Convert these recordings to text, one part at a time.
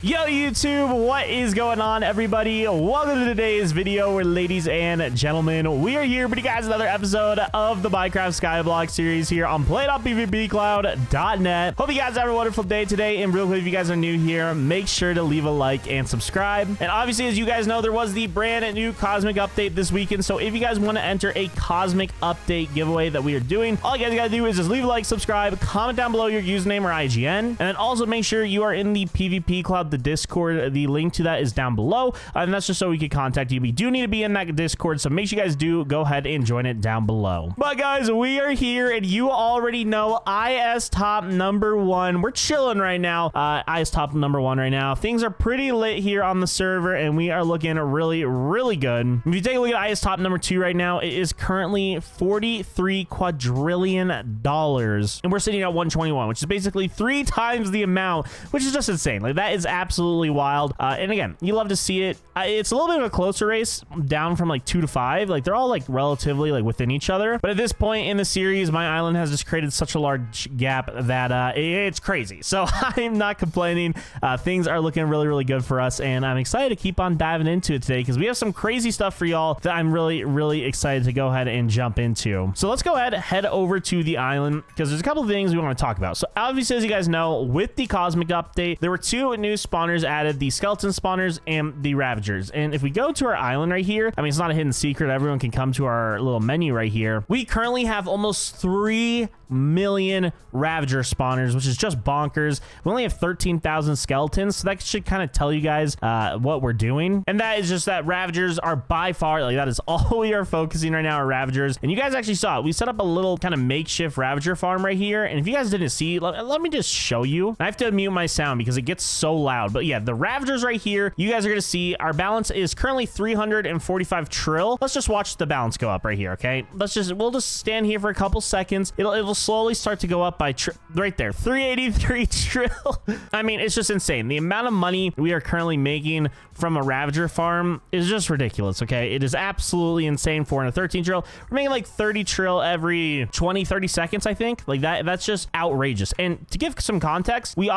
Yo YouTube, what is going on everybody? Welcome to today's video, ladies and gentlemen. We are here bringing you guys another episode of the Minecraft Skyblock series here on play.pvpcloud.net. Hope you guys have a wonderful day today, and real quick, if you guys are new here, make sure to leave a like and subscribe. And obviously, as you guys know, there was the brand new cosmic update this weekend, so if you guys want to enter a cosmic update giveaway that we are doing, all you guys gotta do is just leave a like, subscribe, comment down below your username or IGN, and then also make sure you are in the PvP Cloud, the Discord. The link to that is down below, and that's just so we can contact you. We do need to be in that Discord, so make sure you guys do go ahead and join it down below. But guys, we are here, and you already know IS top #1. We're chilling right now. IS top #1 right now. Things are pretty lit here on the server, and we are looking really good. If you take a look at IS top #2 right now, it is currently $43 quadrillion, and we're sitting at 121, which is basically 3 times the amount, which is just insane. Like, that is absolutely wild. And again, you love to see it. It's a little bit of a closer race, down from like 2 to 5. Like, they're all like relatively like within each other, but at this point in the series, my island has just created such a large gap that it's crazy. So I'm not complaining. Things are looking really good for us, and I'm excited to keep on diving into it today because we have some crazy stuff for y'all that I'm really excited to go ahead and jump into. So let's go ahead, head over to the island, because there's a couple of things we want to talk about. So obviously, as you guys know, with the cosmic update, there were 2 new spawners added, the skeleton spawners and the ravagers. And if we go to our island right here, I mean, it's not a hidden secret, everyone can come to our little menu right here. We currently have almost 3 million ravager spawners, which is just bonkers. We only have 13,000 skeletons, so that should kind of tell you guys what we're doing. And that is just that ravagers are by far, like, that is all we are focusing right now, are ravagers. And you guys actually saw it. We set up a little kind of makeshift ravager farm right here, and if you guys didn't see, let me just show you. I have to mute my sound because it gets so loud. But yeah, the ravagers right here, you guys are gonna see our balance is currently 345 trill. Let's just watch the balance go up right here. Okay, we'll just stand here for a couple seconds. It'll slowly start to go up by right there, 383 trill. I mean, it's just insane. The amount of money we are currently making from a ravager farm is just ridiculous. Okay, it is absolutely insane. 413 trill. We're making like 30 trill every 20-30 seconds, I think. Like, that's just outrageous. And to give some context, we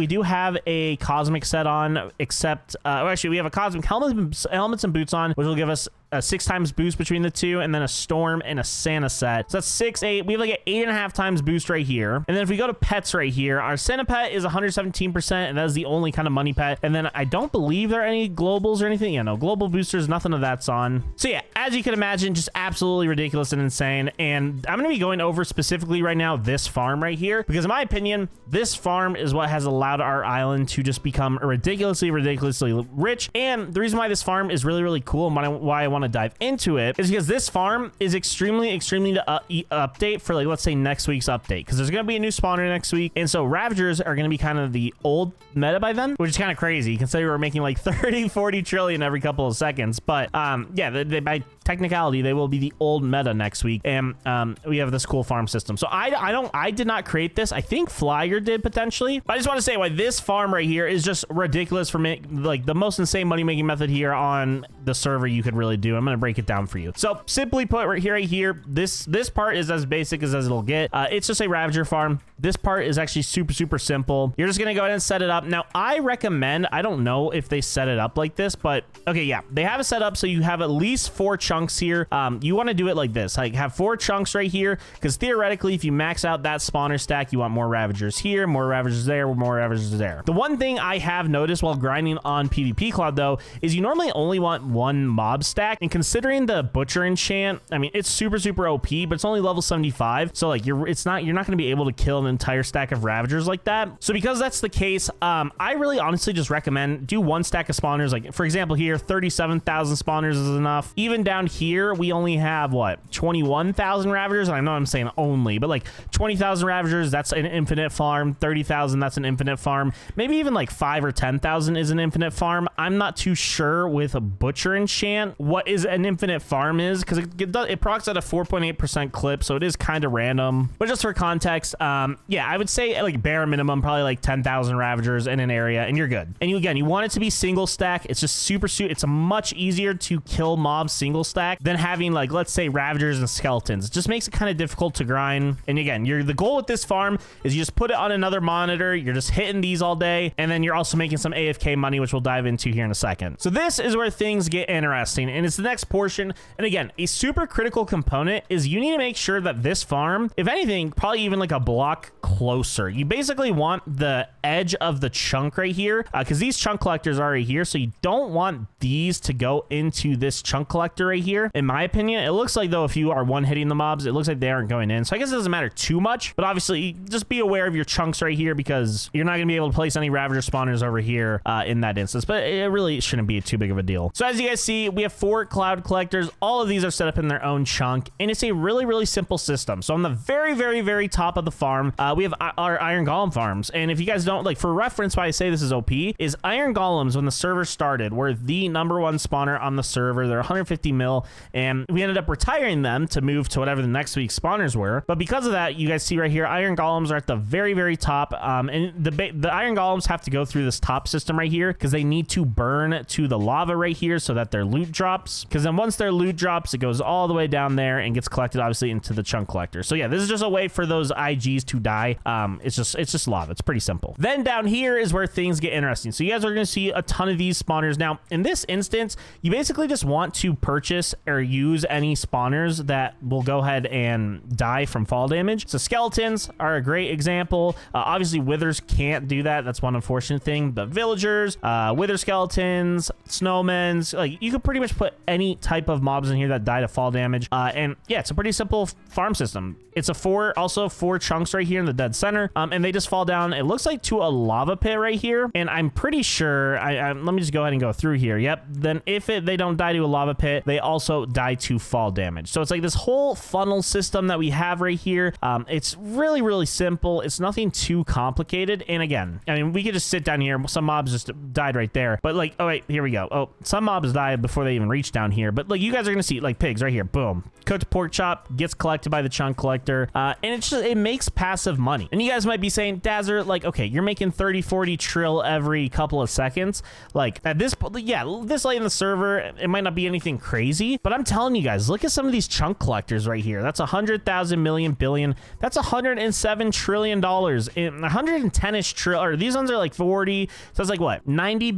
do have a cosmic set on, except actually we have a cosmic helmets and boots on, which will give us a 6 times boost between the 2, and then a storm and a Santa set. So that's 6, 8. We have like an 8.5 times boost right here. And then if we go to pets right here, our Santa pet is 117%, and that is the only kind of money pet. And then I don't believe there are any globals or anything. Yeah, no global boosters, nothing of that's on. So yeah, as you can imagine, just absolutely ridiculous and insane. And I'm going to be going over specifically right now this farm right here, because in my opinion, this farm is what has allowed our island to just become ridiculously rich. And the reason why this farm is really cool, and why I want to dive into it, is because this farm is extremely to update for, like, let's say next week's update, because there's going to be a new spawner next week, and so ravagers are going to be kind of the old meta by then, which is kind of crazy. You can say we're making like 30-40 trillion every couple of seconds, but yeah, by technicality, they will be the old meta next week. And we have this cool farm system. So I did not create this. I think Flyer did potentially, but I just want to say why this farm right here is just ridiculous for me. Like, the most insane money making method here on the server you could really do. I'm going to break it down for you. So simply put, right here, this part is as basic as it'll get. It's just a ravager farm. This part is actually super simple. You're just going to go ahead and set it up. Now, I recommend, I don't know if they set it up like this, but okay, yeah, they have it set up so you have at least 4 chunks here. You want to do it like this, like have 4 chunks right here, because theoretically, if you max out that spawner stack, you want more ravagers here, more ravagers there, more ravagers there. The one thing I have noticed while grinding on PvP Cloud, though, is you normally only want 1 mob stack, and considering the butcher enchant, I mean, it's super OP, but it's only level 75, so like you're not going to be able to kill an entire stack of ravagers like that. So because that's the case, I really honestly just recommend do 1 stack of spawners. Like, for example, here 37,000 spawners is enough. Even down here we only have what, 21,000 ravagers, and I know I'm saying only, but like 20,000 ravagers, that's an infinite farm. 30,000, that's an infinite farm. Maybe even like 5 or 10,000 is an infinite farm. I'm not too sure with a butcher enchant what is an infinite farm is, because it procs at a 4.8% clip, so it is kind of random. But just for context, Yeah, I would say like bare minimum, probably like 10,000 ravagers in an area, and you're good. And again, you want it to be single stack. It's just it's much easier to kill mobs single stack than having like, let's say, ravagers and skeletons. It just makes it kind of difficult to grind. And again, the goal with this farm is you just put it on another monitor. You're just hitting these all day, and then you're also making some AFK money, which we'll dive into here in a second. So this is where things get interesting, and it's the next portion. And again, a super critical component is you need to make sure that this farm, if anything, probably even like a block closer. You basically want the edge of the chunk right here, because these chunk collectors are right here, so you don't want these to go into this chunk collector right here. In my opinion, it looks like though if you are one-hitting the mobs, it looks like they aren't going in, so I guess it doesn't matter too much, but obviously just be aware of your chunks right here, because you're not going to be able to place any ravager spawners over here in that instance, but it really shouldn't be too big of a deal. So as you guys see, we have 4 cloud collectors. All of these are set up in their own chunk, and it's a really simple system. So on the very top of the farm, we have our iron golem farms. And if you guys don't, like, for reference, why I say this is OP is iron golems, when the server started, were the #1 spawner on the server. They're 150 mil, and we ended up retiring them to move to whatever the next week's spawners were. But because of that, you guys see right here, iron golems are at the very top, and the iron golems have to go through this top system right here because they need to burn to the lava right here so that their loot drops, because then once their loot drops, it goes all the way down there and gets collected obviously into the chunk collector. So yeah, this is just a way for those IGs to die. It's just lava. It's pretty simple. Then down here is where things get interesting. So you guys are going to see a ton of these spawners. Now in this instance, you basically just want to purchase or use any spawners that will go ahead and die from fall damage. So skeletons are a great example. Obviously withers can't do that. That's one unfortunate thing, but villagers, wither skeletons, snowmen, like you could pretty much put any type of mobs in here that die to fall damage. And yeah, it's a pretty simple farm system. It's also 4 chunks right here in the dead center, and they just fall down, it looks like, to a lava pit right here. And I'm pretty sure, let me just go ahead and go through here. Yep. Then if they don't die to a lava pit, they also die to fall damage. So it's like this whole funnel system that we have right here. It's really simple. It's nothing too complicated. And again, I mean, we could just sit down here. Some mobs just died right there, but like, oh wait, here we go. Oh, some mobs died before they even reached down here, but like you guys are gonna see like pigs right here. Boom, cooked pork chop gets collected by the chunk collector, and it makes passive money. And you guys might be saying, Dazzer, like, okay, you're making 30-40 trill every couple of seconds. Like at this point, yeah, this late in the server, it might not be anything crazy, but I'm telling you guys, look at some of these chunk collectors right here. That's 100,000 million billion. That's 107 trillion dollars. 110ish trill, or these ones are like 40. So it's like what, 90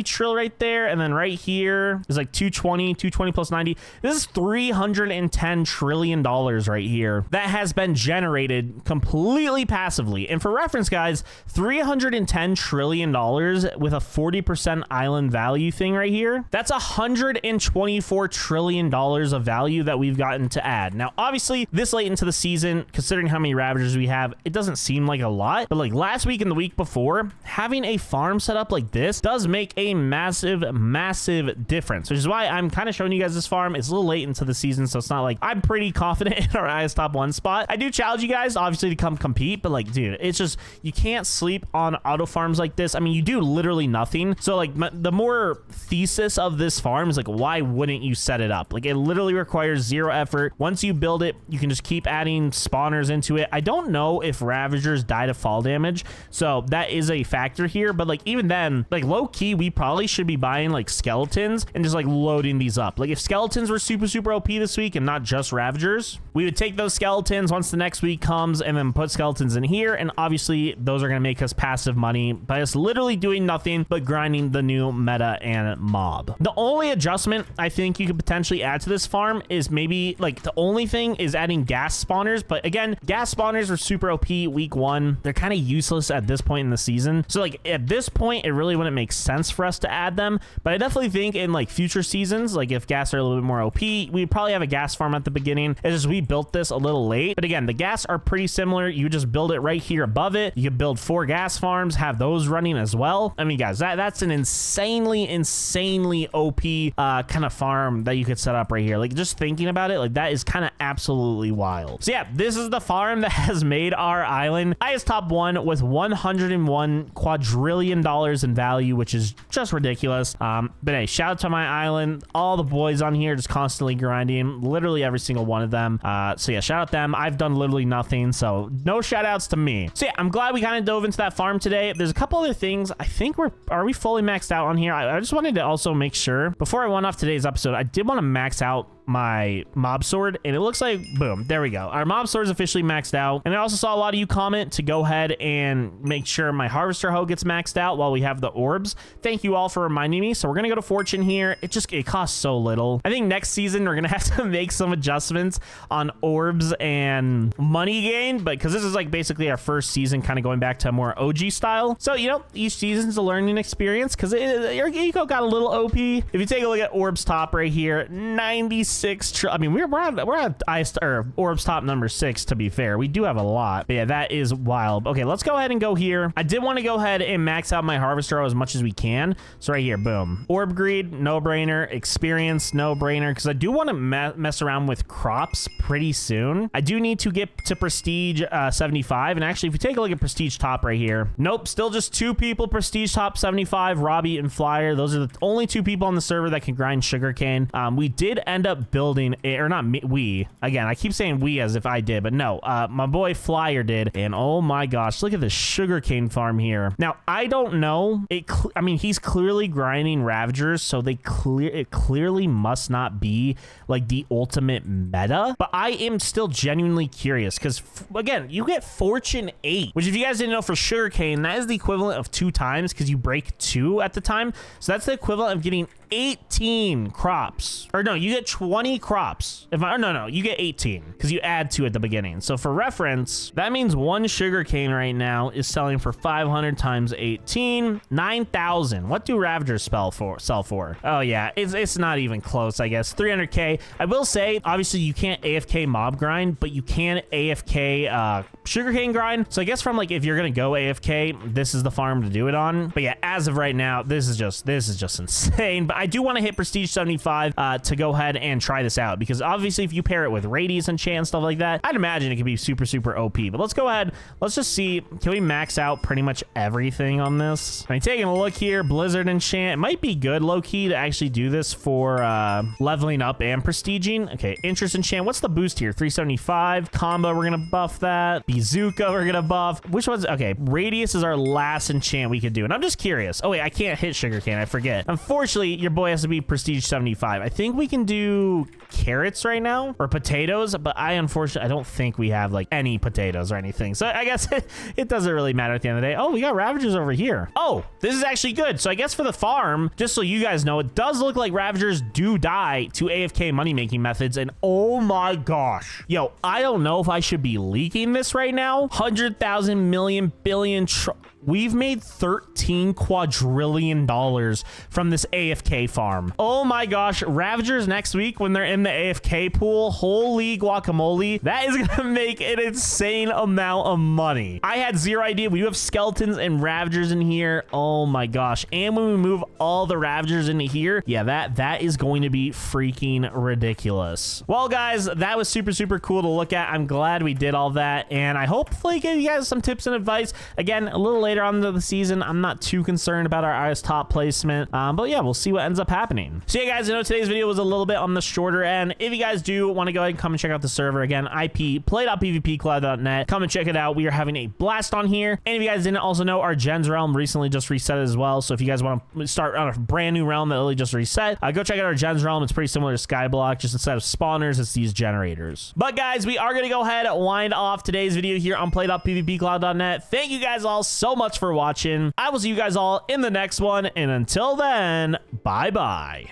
trill right there, and then right here is like 220 plus 90. This is 310 trillion dollars right here that has been generated completely passively. And for reference, guys, 310 trillion dollars with a 40% island value thing right here, that's 124 trillion dollars of value that we've gotten to add. Now obviously this late into the season, considering how many ravagers we have, it doesn't seem like a lot, but like last week and the week before, having a farm set up like this does make a massive difference, which is why I'm kind of showing you guys this farm. It's a little late into the season, so it's not like I'm pretty confident in our IS top 1 spot. I do challenge you guys obviously to come compete, but like, dude, it's just, you can't sleep on auto farms like this. I mean, you do literally nothing. So like the more thesis of this farm is like, why wouldn't you set it up? Like it literally requires 0 effort. Once you build it, you can just keep adding spawners into it. I don't know if ravagers die to fall damage, so that is a factor here, but like even then, like low key, we probably should be buying like skeletons and just like loading these up. Like if skeletons were super OP this week and not just ravagers, we would take those skeletons once the next week comes and then put skeletons in here, and obviously those are going to make us passive money by us literally doing nothing but grinding the new meta and mob. The only adjustment I think you could potentially add to this farm is maybe like, the only thing is adding gas spawners, but again, gas spawners are super OP week 1. They're kind of useless at this point in the season, so like at this point it really wouldn't make sense for us to add them. But I definitely think in like future seasons, like if gas are a little bit more OP, we'd probably have a gas farm at the beginning. It's just we built this a little late, but again, the gas are pretty similar. You just build it right here above it. You could build 4 gas farms, have those running as well. I mean, guys, that's an insanely OP kind of farm that you could set up right here. Like just thinking about it, like that is kind of absolutely wild. So yeah, this is the farm that has made our island IS top 1 with 101 quadrillion dollars in value, which is just ridiculous. But hey, shout out to my island, all the boys on here just constantly grinding, literally every single one of them. So yeah, shout out them. I've done literally nothing, so no shout outs to me. So yeah, I'm glad we kind of dove into that farm today. There's a couple other things. I think are we fully maxed out on here? I just wanted to also make sure before I went off today's episode, I did want to max out my mob sword, and it looks like boom, there we go, our mob sword is officially maxed out. And I also saw a lot of you comment to go ahead and make sure my harvester hoe gets maxed out while we have the orbs. Thank you all for reminding me. So we're gonna go to fortune here. It costs so little. I think next season we're gonna have to make some adjustments on orbs and money gain, but because this is like basically our first season kind of going back to a more OG style, so you know, each season's a learning experience because your eco got a little OP. If you take a look at orbs top right here, 96. I mean, we're at ice or orbs top number 6, to be fair. We do have a lot, but yeah, that is wild. Okay, let's go ahead and go here. I did want to go ahead and max out my harvester as much as we can. So right here, boom, orb greed, no brainer. Experience, no brainer, because I do want to mess around with crops pretty soon. I do need to get to prestige 75, and actually if you take a look at prestige top right here, nope, still just 2 people prestige top 75, Robbie and Flyer. Those are the only 2 people on the server that can grind sugarcane. We did end up building or not me, we again, I keep saying we as if I did, but no, my boy Flyer did. And oh my gosh, look at the sugarcane farm here. Now I don't know, I mean, he's clearly grinding ravagers, so it clearly must not be like the ultimate meta, but I am still genuinely curious because again, you get fortune 8, which if you guys didn't know, for sugarcane, that is the equivalent of 2 times because you break 2 at the time. So that's the equivalent of getting 18 crops, or no, you get 20 crops. No, you get 18 because you add 2 at the beginning. So for reference, that means 1 sugarcane right now is selling for 500 times 18, 9,000. What do ravagers sell for? Oh yeah, it's not even close, I guess. 300k. I will say, obviously you can't AFK mob grind, but you can AFK sugarcane grind. So I guess from like, if you're gonna go AFK, this is the farm to do it on. But yeah, as of right now, this is just insane. But I do want to hit prestige 75 to go ahead and try this out, because obviously if you pair it with radius enchant, stuff like that, I'd imagine it could be super OP. But let's go ahead, let's just see, can we max out pretty much everything on this? I mean, taking a look here, blizzard enchant, it might be good low-key to actually do this for leveling up and prestiging. Okay, interest enchant, what's the boost here? 375. Combo, we're gonna buff that. Bazooka, we're gonna buff. Which one's okay? Radius is our last enchant we could do, and I'm just curious. Oh wait, I can't hit sugarcane, I forget. Unfortunately, your boy has to be prestige 75. I think we can do carrots right now, or potatoes, but unfortunately, I don't think we have like any potatoes or anything. So I guess it doesn't really matter at the end of the day. Oh, we got ravagers over here. Oh, this is actually good. So I guess for the farm, just so you guys know, it does look like ravagers do die to AFK money-making methods. And oh my gosh, yo, I don't know if I should be leaking this right now. 100,000 million billion we've made $13 quadrillion from this AFK farm. Oh my gosh, ravagers next week when they're in the AFK pool, holy guacamole, that is gonna make an insane amount of money. I had zero idea. We do have skeletons and ravagers in here. Oh my gosh. And when we move all the ravagers into here, yeah, that is going to be freaking ridiculous. Well guys, that was super cool to look at. I'm glad we did all that, and I hopefully gave you guys some tips and advice. Again, a little later on in the season, I'm not too concerned about our ice top placement, but yeah, we'll see what ends up happening. So yeah guys, I know today's video was a little bit on the shorter end. If you guys do want to go ahead and come and check out the server, again, IP play.pvpcloud.net, come and check it out. We are having a blast on here. And if you guys didn't also know, our gens realm recently just reset as well, so if you guys want to start on a brand new realm that literally just reset, go check out our gens realm. It's pretty similar to Skyblock, just instead of spawners, it's these generators. But guys, we are going to go ahead and wind off today's video here on play.pvpcloud.net. Thank you guys all so much for watching. I will see you guys all in the next one, and until then, bye bye.